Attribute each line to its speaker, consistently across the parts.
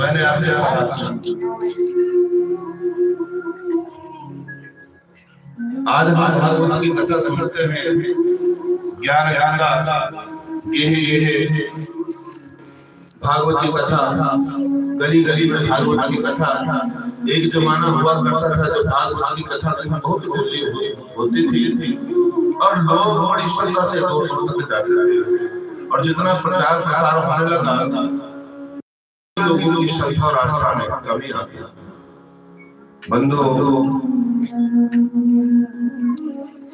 Speaker 1: मैंने आपसे कहा आज हम भागवत की कथा सुनते हैं, ज्ञान गंगा गेहे भागवत की कथा, गली गली में भागवत की कथा। एक जमाना हुआ करता था जब भागवत की कथा कहीं बहुत बोली होती थी और लोग बड़ी श्रद्धा से दूर दूर तक जाते थे, और जितना प्रचार प्रसार होने लगा लोगों की श्रद्धा और आस्था में कमी आ गई। बंधुओं,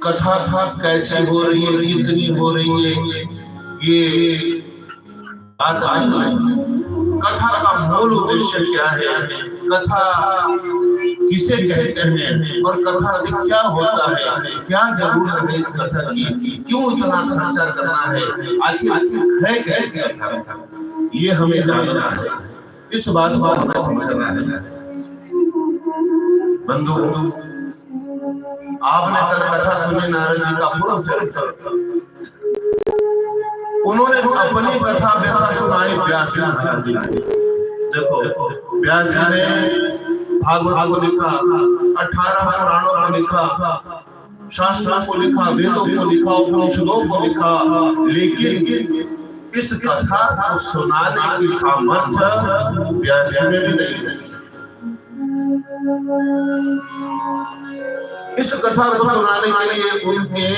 Speaker 1: कथा कैसे हो रही है, कितनी हो रही है, ये बात नहीं है। कथा का मूल उद्देश्य क्या है, कथा किसे कहते हैं और कथा से क्या होता है, क्या जरूरत है इस कथा की, क्यों इतना खर्चा करना है, आखिर है कैसे कथा, ये हमें जानना है, इस बात को हमें समझना है। बंधु, आपने कल कथा सुनी नारद जी का पूर्ण चरित्र। उन्होंने अपनी कथा व्यथा सुनाई व्यास जी महाराज जी को। देखो, व्यास जी ने भागवत को लिखा, 18 पुराणों को लिखा, शास्त्रों को लिखा, वेदों को लिखा, उपनिषदों को लिखा, लेकिन इस कथा को सुनाने की सामर्थ्य व्यास जी में भी नहीं है। इस कथा को सुनाने के लिए उनके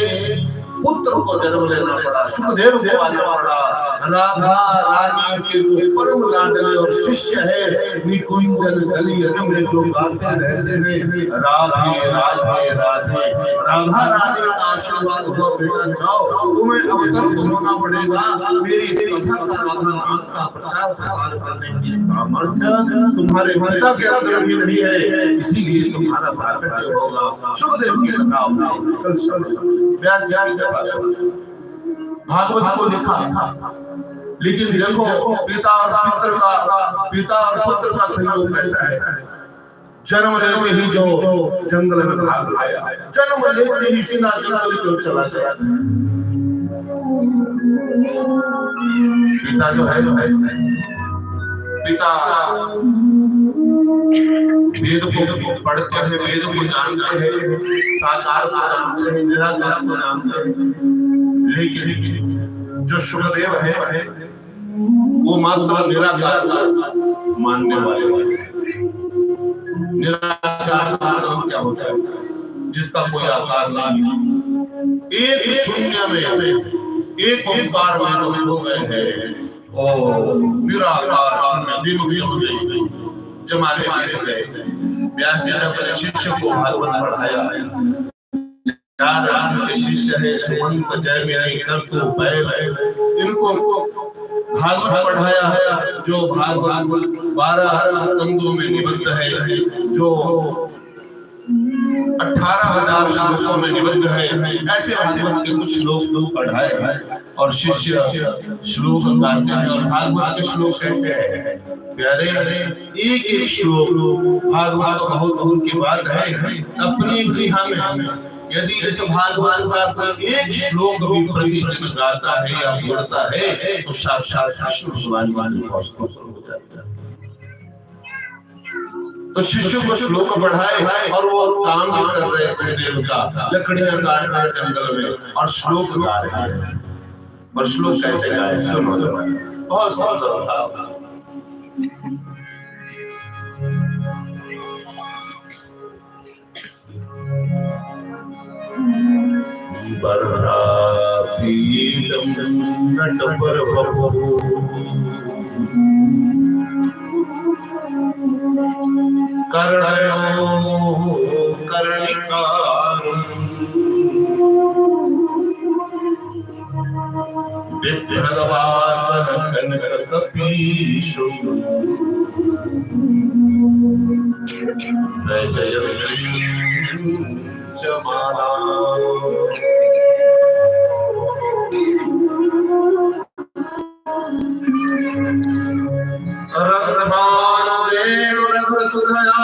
Speaker 1: पुत्र को जन्म लेना पड़ा, सुखदेव को आना पड़ा। राधा रानी के जो परम लाडले और शिष्य है, निकुंजन गलियन में जो गाते रहते हैं राधे राधे राधे, राधा रानी का आशीर्वाद हो, बेटा जाओ, तुम्हें अब तक होना पड़ेगा, मेरी इस कथा का राधा नाम का प्रचार प्रसार करने की सामर्थ्य तुम्हारे पिता के अंदर भी नहीं है, इसीलिए तुम्हारा प्राकट्य होगा। सुखदेव की कथा व्यास जी भागवत को लिखा, लेकिन देखो पिता और पुत्र का संयोग कैसा है। जन्म लेते ही जो जंगल में भाग आया, जन्म लेते ही सीधा जंगल की चला गया। पिता जो है पिता वेद को पढ़ते हैं, वेद को जानते हैं, साकार को जानते हैं, निराकार को जानते हैं, लेकिन जो सुखदेव है वो मात्र निराकार मानने वाले हैं। निराकार का नाम क्या होता है? जिसका कोई आकार नहीं, एक शून्य में, एक ओंकार में जो खो गए हैं, और निराकार शून्य विमुख हो गई, जमाने बीत गए। व्यास जी ने अपने शिष्य को भागवत पढ़ाया। राम के शिष्य है सुमंत जय में कर तो बैल, इनको भागवत पढ़ाया है, जो भागवत 12 स्कंदों में निबद्ध है, जो 18,000 श्लोकों में निबद्ध है। ऐसे भागवत के कुछ श्लोक पढ़ाए हैं और शिष्य श्लोक गाते हैं। और भागवत के श्लोक कैसे है प्यारे, एक एक श्लोक भागवत बहुत दूर की बात है। अपनी गृह में यदि इस भागवत का एक श्लोक भी प्रतिदिन गाता है या बोलता है तो साक्षात कृष्ण भगवान हो जाता है। तो शिष्य को श्लोक पढ़ाए और वो काम भी कर रहे हैं देव का, लकड़ियां काट रहे जंगल में और श्लोक गा रहे हैं। और श्लोक कैसे गाए सुनो, बहुत सुंदर था। बरहापीलम नटवर बपू कर्णयो कर्णिकारं विभ्रदवासः कनककपीशो जमाना रत्नमान वेणु रघुर सुधया